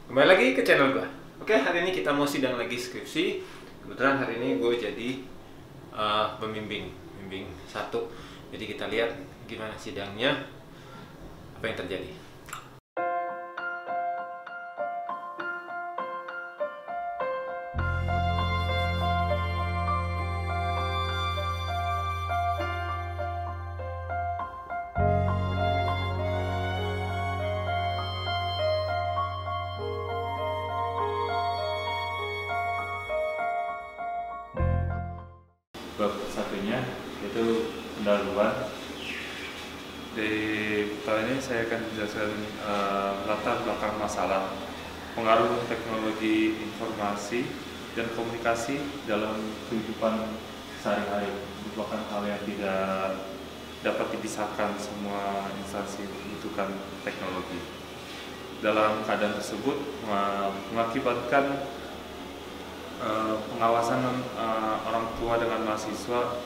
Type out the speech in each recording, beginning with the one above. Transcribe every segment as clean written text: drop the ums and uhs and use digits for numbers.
Kembali lagi ke channel gua. Oke, hari ini kita mau sidang lagi skripsi. Kebetulan hari ini gue jadi pembimbing satu. Jadi kita lihat gimana sidangnya, apa yang terjadi. Bab satunya yaitu pendahuluan. Di pertama ini saya akan menjelaskan latar belakang masalah pengaruh teknologi informasi dan komunikasi dalam kehidupan sehari-hari, merupakan hal yang tidak dapat dipisahkan. Semua instansi membutuhkan teknologi. Dalam keadaan tersebut mengakibatkan pengawasan orang tua dengan mahasiswa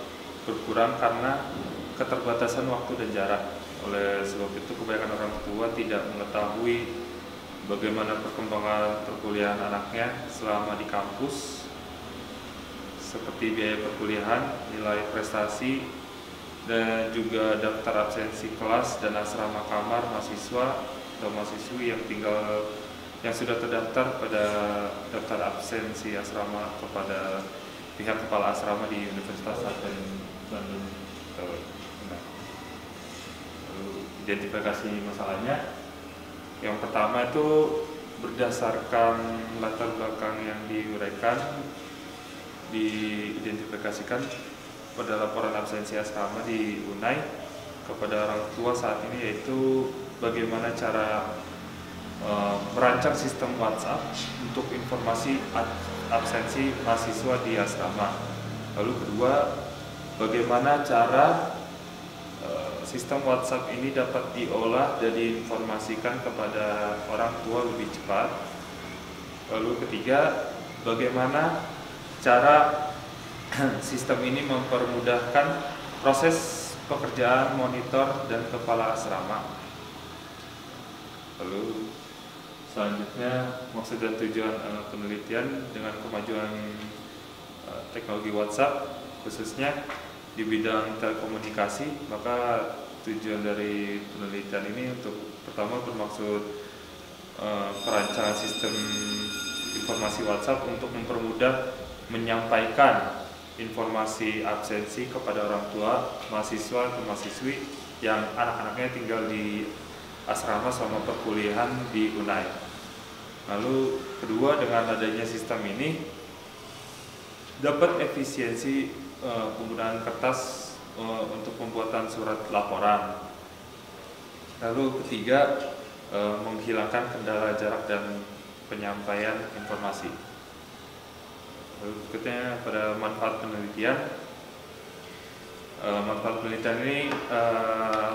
berkurang karena keterbatasan waktu dan jarak. Oleh sebab itu, kebanyakan orang tua tidak mengetahui bagaimana perkembangan perkuliahan anaknya selama di kampus, seperti biaya perkuliahan, nilai prestasi, dan juga daftar absensi kelas dan asrama kamar mahasiswa atau mahasiswi yang sudah terdaftar pada daftar absensi asrama kepada pihak kepala asrama di Universitas Bandung. Lalu identifikasi masalahnya, yang pertama itu berdasarkan latar belakang yang diuraikan, diidentifikasikan pada laporan absensi asrama di UNAI kepada orang tua saat ini, yaitu bagaimana cara merancang sistem WhatsApp untuk informasi absensi mahasiswa di asrama. Lalu kedua, bagaimana cara sistem WhatsApp ini dapat diolah dan diinformasikan kepada orang tua lebih cepat. Lalu ketiga, bagaimana cara sistem ini mempermudahkan proses pekerjaan monitor dan kepala asrama. Lalu selanjutnya, maksud dan tujuan penelitian dengan kemajuan teknologi WhatsApp, khususnya di bidang telekomunikasi. Maka tujuan dari penelitian ini untuk pertama bermaksud perancangan sistem informasi WhatsApp untuk mempermudah menyampaikan informasi absensi kepada orang tua, mahasiswa atau mahasiswi yang anak-anaknya tinggal di asrama selama perkuliahan di UNAI. Lalu kedua, dengan adanya sistem ini dapat efisiensi penggunaan kertas untuk pembuatan surat laporan. Lalu ketiga, menghilangkan kendala jarak dan penyampaian informasi. Lalu berikutnya pada manfaat penelitian. Manfaat penelitian ini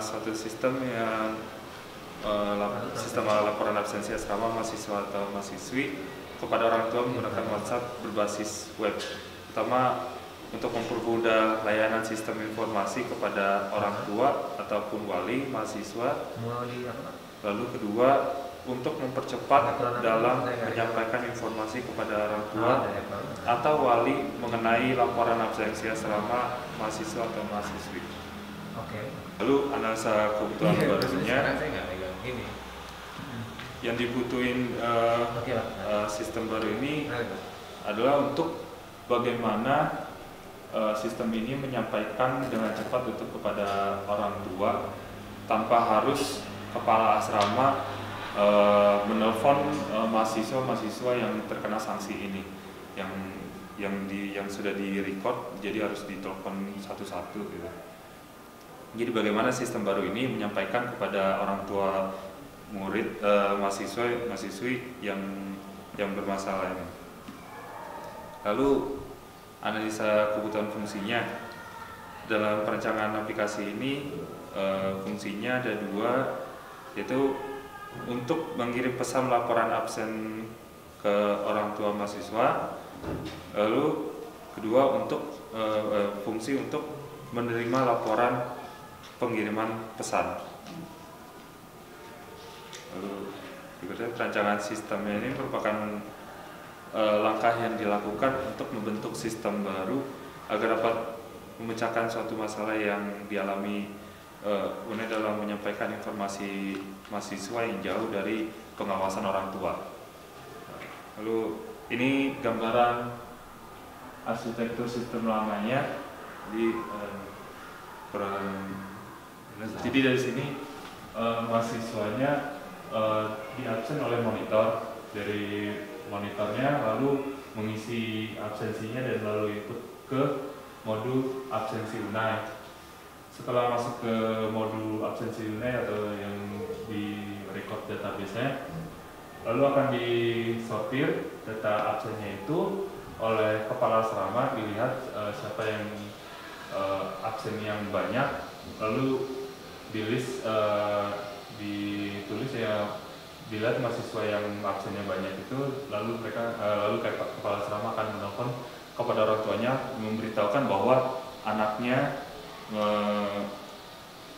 suatu sistem yang sistem laporan absensi asrama mahasiswa atau mahasiswi kepada orang tua menggunakan WhatsApp berbasis web. Pertama, untuk mempermudah layanan sistem informasi kepada orang tua ataupun wali mahasiswa. Lalu kedua, untuk mempercepat dalam menyampaikan informasi kepada orang tua atau wali mengenai laporan absensi asrama mahasiswa atau mahasiswi. Lalu analisa kebutuhan barunya, yang dibutuhin sistem baru ini adalah untuk bagaimana sistem ini menyampaikan dengan cepat untuk kepada orang tua tanpa harus kepala asrama menelpon mahasiswa yang terkena sanksi ini, yang sudah di-record, jadi harus ditelepon satu-satu gitu. Jadi bagaimana sistem baru ini menyampaikan kepada orang tua murid, mahasiswi yang bermasalah ini. Lalu analisa kebutuhan fungsinya. Dalam perancangan aplikasi ini fungsinya ada dua, yaitu untuk mengirim pesan laporan absen ke orang tua mahasiswa. Lalu kedua, untuk fungsi untuk menerima laporan pengiriman pesan. Ibaratnya perancangan sistemnya ini merupakan langkah yang dilakukan untuk membentuk sistem baru agar dapat memecahkan suatu masalah yang dialami UNED dalam menyampaikan informasi mahasiswa yang jauh dari pengawasan orang tua. Lalu ini gambaran arsitektur sistem lamanya. Jadi dari sini mahasiswanya diabsen oleh monitor. Dari monitornya lalu mengisi absensinya dan lalu ikut ke modul absensi UNAI. Setelah masuk ke modul absensi UNAI atau yang di record database-nya, lalu akan disortir data absennya itu oleh kepala asrama, dilihat siapa yang absen yang banyak, lalu di list ditulis ya, dilihat mahasiswa yang absennya banyak itu, lalu kepala asrama akan menelpon kepada orang tuanya memberitahukan bahwa anaknya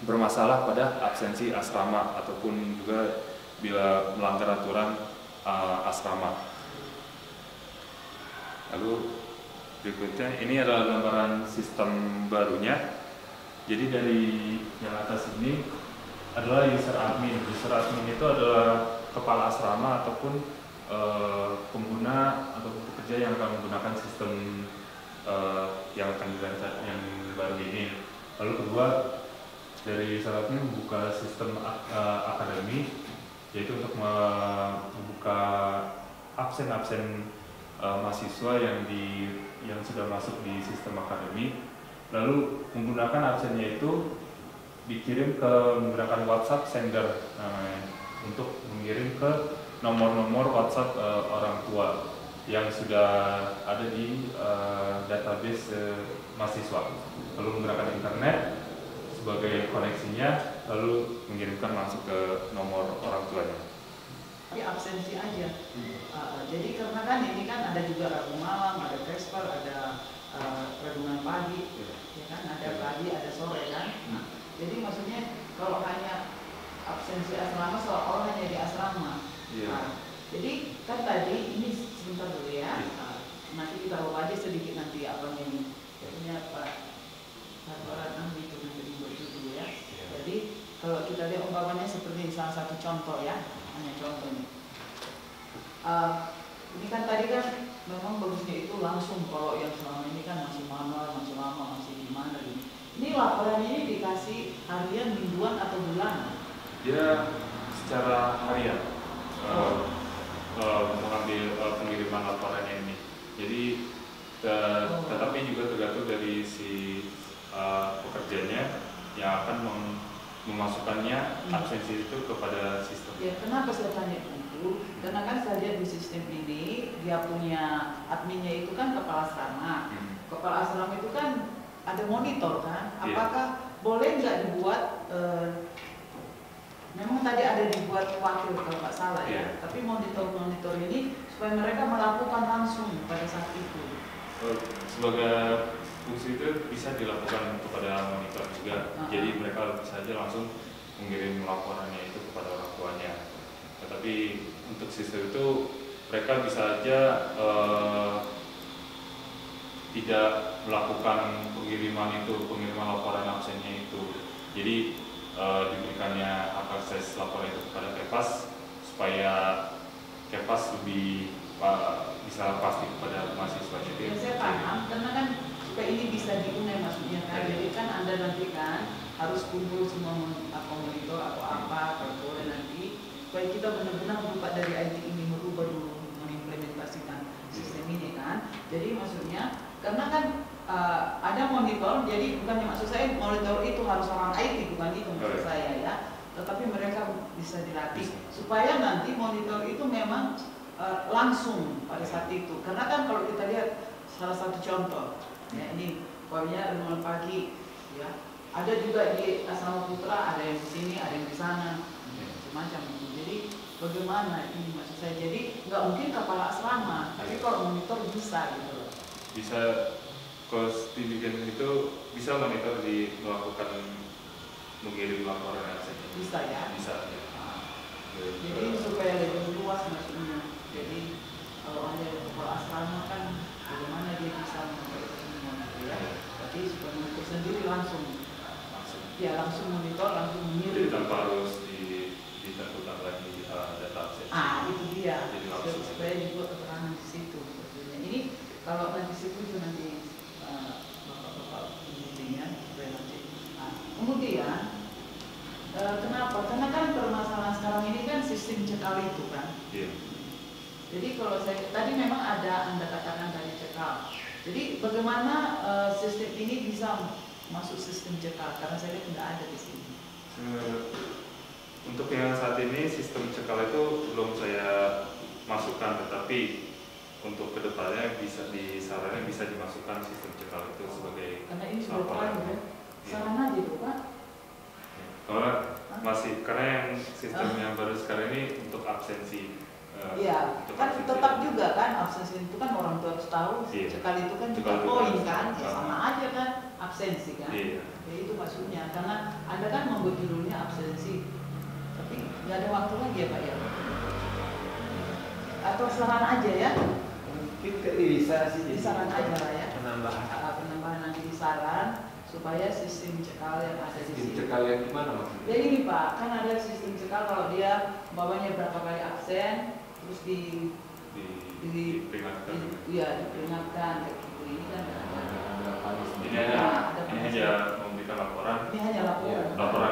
bermasalah pada absensi asrama ataupun juga bila melanggar aturan asrama. Lalu berikutnya ini adalah gambaran sistem barunya. Jadi dari yang atas ini adalah user admin. User admin itu adalah kepala asrama ataupun pengguna atau pekerja yang akan menggunakan sistem yang akan dirancang yang baru ini. Lalu kedua, dari user admin membuka sistem akademi, yaitu untuk membuka absen-absen mahasiswa yang sudah masuk di sistem akademi. Lalu menggunakan absennya itu dikirim menggunakan WhatsApp sender untuk mengirim ke nomor-nomor WhatsApp orang tua yang sudah ada di database mahasiswa. Lalu menggunakan internet sebagai koneksinya, lalu mengirimkan langsung ke nomor orang tuanya. Tapi absensi aja. Jadi karena kan ini kan ada juga Rabu malam, ada Vesper, ada renungan pagi, ya kan, ada pagi, ada sore kan. Jadi maksudnya kalau hanya absensi asrama seolah-olah hanya di asrama. Jadi kan tadi ini sebentar dulu ya. Nanti kita bawa aja sedikit nanti apa ini. Ini apa? Laporan ahli itu nanti dibuat dulu ya. Jadi kalau kita lihat umpamanya seperti salah satu contoh ya, hanya contoh ini. Ini kan tadi kan memang bagusnya itu langsung, kalau yang selama ini kan masih manual, masih lama, masih gimana gitu. Ini laporan ini dikasih harian, mingguan atau bulanan? Dia secara harian mengambil pengiriman laporannya ini. Jadi tetapi juga tergantung dari si pekerjanya yang akan memasukkannya absensi itu kepada sistem. Ya, kenapa saya tanya itu? Karena kan saya lihat di sistem ini dia punya adminnya itu kan kepala asrama. Kepala asrama itu kan ada monitor kan? Apakah boleh nggak dibuat? Memang tadi ada dibuat wakil kalau nggak salah ya. Tapi monitor ini supaya mereka melakukan langsung pada saat itu. Sebagai fungsi itu bisa dilakukan kepada monitor juga. Jadi mereka bisa saja langsung mengirim laporannya itu kepada orang tuanya. Tetapi untuk sistem itu mereka bisa saja tidak melakukan pengiriman laporan absennya itu. Jadi diberikannya akses laporan itu kepada Kepas supaya Kepas lebih bisa pasti kepada mahasiswanya. Ya, saya paham, karena kan supaya ini bisa diunai maksudnya kan. Jadi kan Anda nanti kan harus kumpul semua monitor atau apa kalau boleh nanti supaya kita benar-benar berubah dari IT ini, merubah dulu mengimplementasikan sistem ini kan. Jadi maksudnya karena kan ada monitor, jadi bukannya maksud saya monitor itu harus orang IT, bukan itu maksud saya ya. Tetapi mereka bisa dilatih supaya nanti monitor itu memang langsung pada saat itu. Karena kan kalau kita lihat salah satu contoh, ya ini pokoknya renungan pagi, ya ada juga di Asrama Putra, ada yang di sini, ada yang di sana, semacam itu. Jadi bagaimana ini maksud saya? Jadi nggak mungkin kepala asrama, tapi kalau monitor bisa gitu loh. Bisa, kalau demikian itu bisa monitor melakukan mengirim laporan absen. Bisa ya. Bisa. Ya. Jadi supaya lebih Jadi kalau ada kepala asrama kan bagaimana dia bisa monitor semua gitu ya. Tapi supermonitor sendiri langsung monitor, langsung mengirim. Jadi tanpa harus ditentukan lagi data absen. Itu dia. Jadi langsung. Supaya dibuat keterangan di situ sebetulnya. Ini kalau nanti setuju nanti bapak-bapak pembimbingnya supaya nanti. Kemudian kenapa? Karena kan permasalahan sekarang ini kan sistem cekal itu kan. Iya. Jadi kalau saya tadi memang ada Anda katakan dari cekal. Jadi bagaimana sistem ini bisa masuk sistem cekal? Karena saya lihat tidak ada di sini. Untuk yang saat ini sistem cekal itu belum saya masukkan, tetapi untuk kedepannya disarankan bisa dimasukkan sistem cekal itu sebagai. Karena ini sudah terlalu ya. Saran aja tuh Pak. Karena yang sistem yang baru sekarang ini untuk absensi. Iya, kan tetap juga kan absensi itu kan orang tua harus tahu. Cekal itu kan juga poin kan, ya sama aja kan absensi kan. Iya. Jadi itu maksudnya, karena Anda kan membuat judulnya absensi, tapi nggak ada waktu lagi ya Pak ya? Atau saran aja ya? Mungkin bisa sih. Saran aja lah ya. Penambahan nanti di saran supaya sistem cekal yang ada di sini. Sistem cekal yang gimana maksudnya? Jadi ini Pak, kan ada sistem cekal kalau dia umpamanya berapa kali absen, terus diperingatkan. Diperingatkan kayak gitu. Ini kan Ini hanya memberikan laporan. Ini hanya laporan. Laporan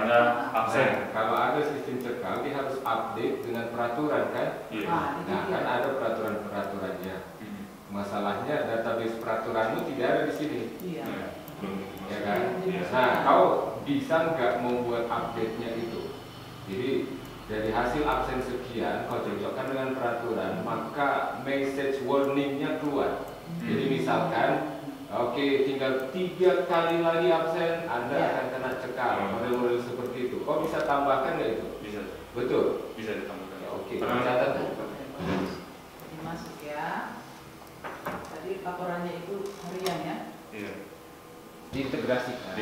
Anda absen. Kalau ada sistem cekal, dia harus update dengan peraturan kan? Iya. Nah, kan ada peraturannya. Masalahnya database peraturanmu tidak ada di sini. Iya. Ya kan? Iya. Nah, kau bisa nggak membuat update-nya itu? Jadi dari hasil absen sekian, kau cocokkan dengan peraturan, maka message warning-nya keluar. Jadi misalkan, oke, tinggal 3 kali lagi absen, Anda akan kena cekal. Model-model seperti itu. Kau bisa tambahkan nggak itu? Bisa. Betul. Bisa ditambahkan. Oke. Karena Catat. Ini masuk ya. Tadi laporannya itu harian ya. Iya. Diintegrasikan.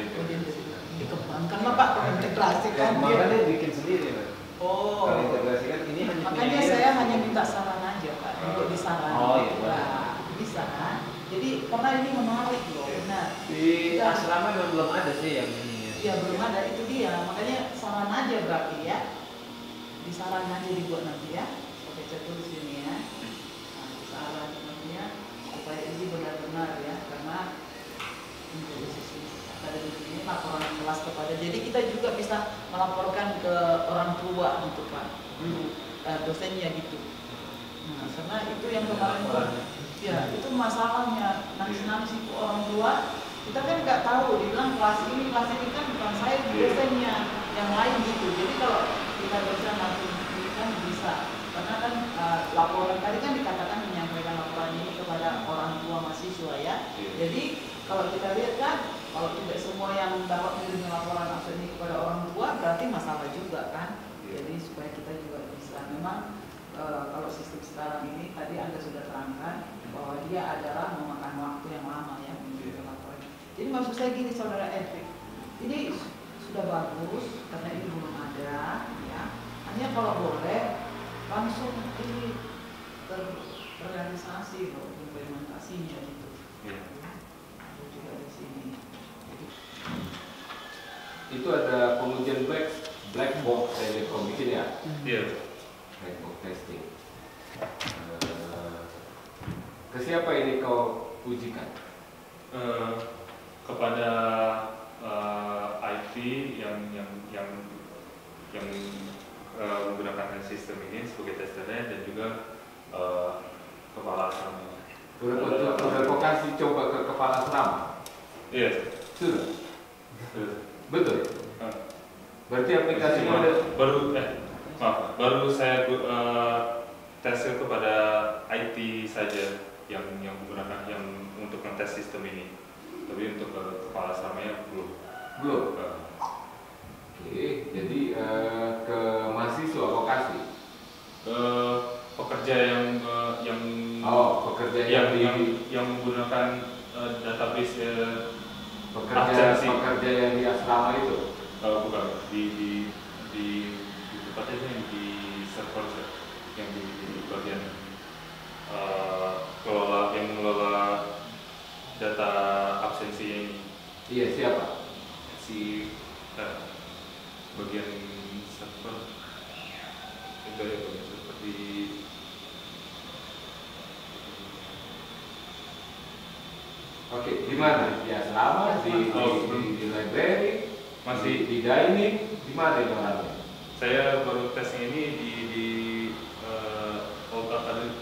Dikembangkan lah Pak, integrasikan dia. Makanya bikin sendiri, Pak. Oh. Kalau integrasikan ini hanya Makanya saya hanya minta saran aja Pak, untuk disaran. Oh iya. Nah, bisa kan? Jadi karena ini menarik loh. Nah, di asrama memang belum ada sih yang ini. Ya belum ada, itu dia. Makanya saran aja berarti ya. Disaran aja dibuat nanti ya. Oke, saya tulis ini ya. Nah, saran nantinya supaya ini benar-benar ya, karena untuk sisi akademik ini laporan kelas kepada. Jadi kita juga bisa melaporkan ke orang tua untuk Pak guru dosennya gitu. Nah, karena itu yang kemarin ya itu masalahnya nangis-nangis itu orang tua. Kita kan nggak tahu, dibilang kelas ini kan bukan saya dosennya, yang lain gitu. Jadi kalau kita bisa langsung ini kan bisa, karena kan laporan tadi kan dikatakan menyampaikan laporan ini kepada orang tua mahasiswa ya. Jadi kalau kita lihat kan, kalau tidak semua yang dapat mengirim laporan absen ini kepada orang tua berarti masalah juga kan. Jadi supaya kita juga bisa, memang kalau sistem sekarang ini tadi Anda sudah terangkan bahwa dia adalah memakan waktu yang lama ya mengirim laporan. Jadi maksud saya gini saudara Erik, ini sudah bagus karena ini belum ada ya. Hanya kalau boleh langsung ini terrealisasi loh implementasinya gitu. Juga di sini. Itu ada pengujian black box telekom bikin ya? Iya. Black box testing. Ke siapa ini kau ujikan? Kepada IT yang menggunakan sistem ini sebagai testernya, dan juga kepala asrama. Udah kau kasih coba ke kepala asrama? Iya. Sudah. Betul. Berarti aplikasi baru saya tes kepada IT saja yang menggunakan untuk ngetes sistem ini. Tapi untuk kepala asramanya belum. Oke, jadi ke mahasiswa vokasi. Pekerja yang menggunakan database pekerja yang di asrama itu. Bukan di tempatnya di server. yang di bagian yang mengelola data absensi ini. Iya, siapa? Si bagian server itu ya, bagian server di Oke, di mana? Ya, selama di library, masih di dining, di mana itu orangnya? saya baru tesnya ini di Old Academic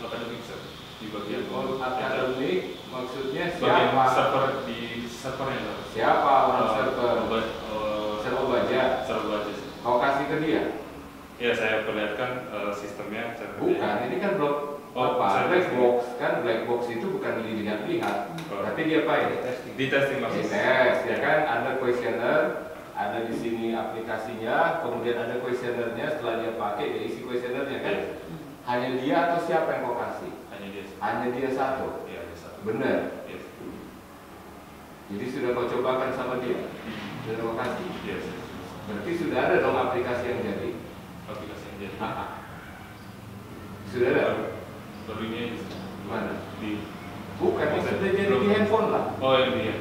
di bagian Old Academic, maksudnya bagian siapa? server di servernya. Siapa orang server? Server baja. Server baja. Kau kasih ke dia? Ya, saya perlihatkan sistemnya. Bukan, ini kan black box, kan black box itu bukan dilihat-lihat, tapi dia apa ya? Di testing Di maksudnya. tes, ya kan? Ada questionnaire, ada di sini aplikasinya, kemudian ada questionnaire-nya. Setelah dia pakai, dia isi questionnaire-nya kan? Iya. Hanya dia atau siapa yang kau kasih? Hanya dia. Hanya dia satu. Iya, ada satu. Benar. Iya. Jadi sudah kau cobakan sama dia, sudah kau kasih. Iya. Berarti sudah ada dong aplikasi yang jadi. Aplikasi yang jadi. Sudah ada. Baru ini aja. Mana? Di. Bukan, yang sudah jadi di handphone lah. Oh, ini ya.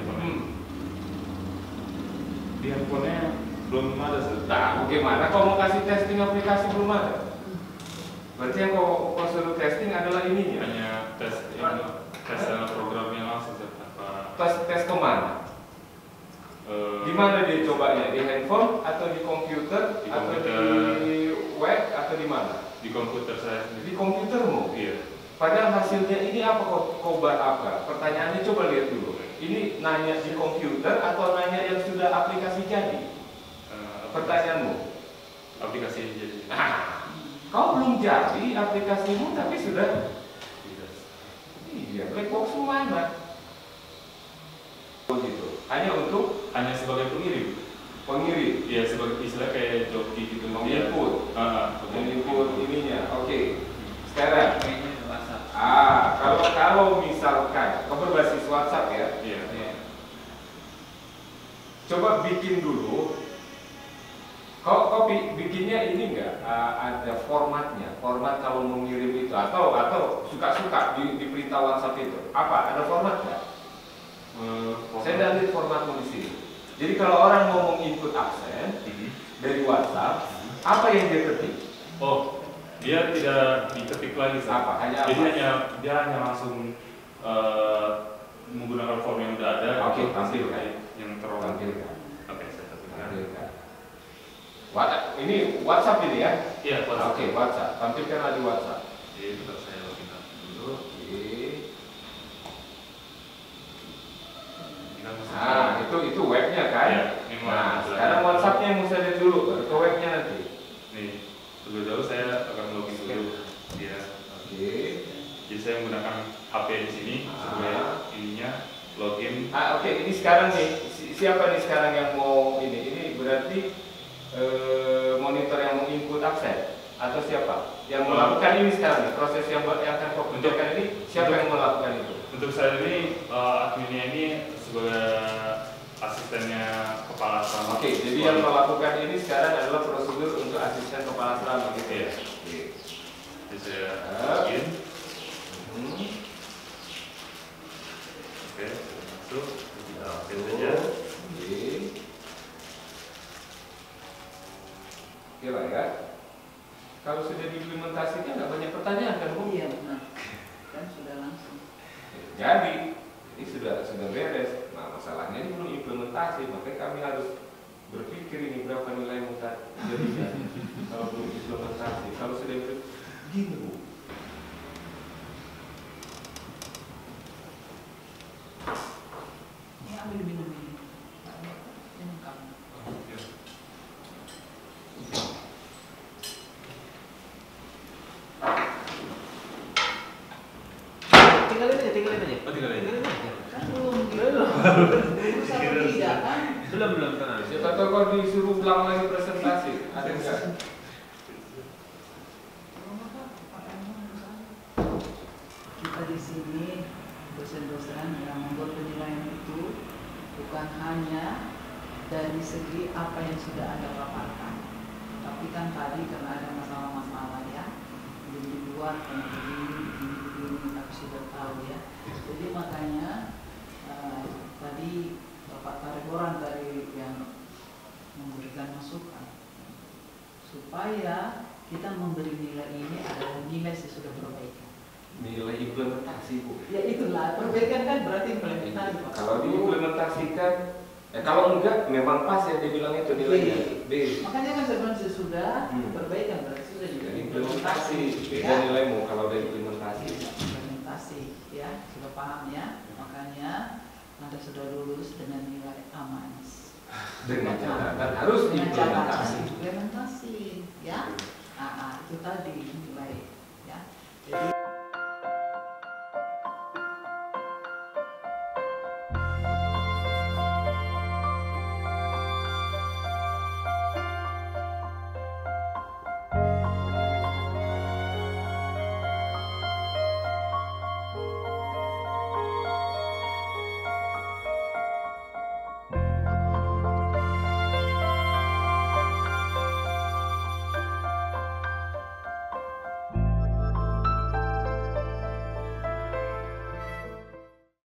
Di handphonenya belum ada sih. Nah, bagaimana kau mau kasih testing aplikasi belum ada? Berarti yang kau suruh testing adalah ininya. Hanya tes dengan programnya langsung apa? Tes kemana? Di mana dia cobanya? Di handphone atau di komputer? Di atau komputer. di web atau di mana? Di komputer saya sendiri. Di komputermu. Iya. Padahal hasilnya ini apa kau apa? Pertanyaannya coba lihat dulu. Ini nanya di komputer atau nanya yang sudah aplikasi jadi? Pertanyaanmu. Aplikasi yang jadi. Kau belum jadi aplikasimu tapi sudah. Iya, black box mana? Gitu. Hanya sebagai pengirim. pengirim. Iya, sebagai istilah kayak joki gitu. Menginput. Menginput ininya. Oke. Sekarang. Kayaknya WhatsApp. Kalau misalkan kau berbasis WhatsApp ya. Iya. Coba bikin dulu. Kau bikinnya ini enggak ada formatnya. Format kalau mengirim itu atau suka-suka di perintah WhatsApp itu. Apa? Ada format enggak? Saya tidak lihat formatmu di sini. Jadi kalau orang mau menginput absen dari WhatsApp, apa yang dia ketik? Oh, dia tidak diketik lagi. Apa? Hanya Jadi apa? dia hanya langsung menggunakan form yang sudah ada. Oke, tampilkan. Yang terlalu. Tampilkan. Oke, saya tampilkan. Tampilkan. Ini WhatsApp ini ya? Iya, WhatsApp. Oke, WhatsApp. Tampilkanlah di WhatsApp. Jadi itu saya login dulu. Oke. Nah, itu webnya kan? Iya, ini Nah, mau sekarang WhatsAppnya yang saya lihat dulu, baru ke webnya nanti. nih, terlebih dahulu saya akan login dulu. Iya. Oke. Jadi saya menggunakan HP di sini sebagai ininya login. Oke, ini sekarang nih siapa nih sekarang yang mau ini? Ini berarti monitor yang menginput absen atau siapa? Yang melakukan ini sekarang nih, proses yang akan kau kerjakan ini siapa yang melakukan itu? Untuk saya ini adminnya ini sebagai asistennya kepala asrama. Oke, jadi yang melakukan ini sekarang adalah prosedur untuk asisten kepala asrama gitu ya. Iya. Jadi saya login. Oke, masuk. Kita aktif saja. Oke lah ya. Kalau sudah diimplementasikan nggak banyak pertanyaan kan Bu? Iya benar. Kan sudah langsung. Jadi ini sudah beres. Nah masalahnya ini belum implementasi, makanya kami harus berpikir ini berapa nilai mutar jadinya kalau belum implementasi. Kalau sudah gini Bu. Ini ambil minum ini. Minum kamu. Tinggalin aja. Oh, tinggalin aja. Kan belum sama tidak kan? Belum tenang. Siapa tahu kau disuruh ulang lagi presentasi, ada nggak? Kita di sini dosen-dosen yang membuat penilaian itu bukan hanya dari segi apa yang sudah Anda paparkan, tapi kan tadi karena ada masalah-masalah ya, belum karena begini, aku sudah tahu ya. Jadi makanya tadi Bapak Tariboran tadi yang memberikan masukan supaya kita memberi nilai ini adalah nilai sesudah perbaikan. Nilai implementasi, Bu. Ya itulah, perbaikan kan berarti implementasi. Pak. Kalau diimplementasikan, kalau enggak memang pas ya dia bilang itu nilainya B. Makanya kan sebenarnya sesudah perbaikan berarti sudah Implementasi, beda nilaimu kalau ada implementasi. Implementasi, ya sudah paham ya. Makanya Anda sudah lulus dengan nilai aman. Dengan catatan harus implementasi. Implementasi, ya. Itu tadi nilai, ya. Jadi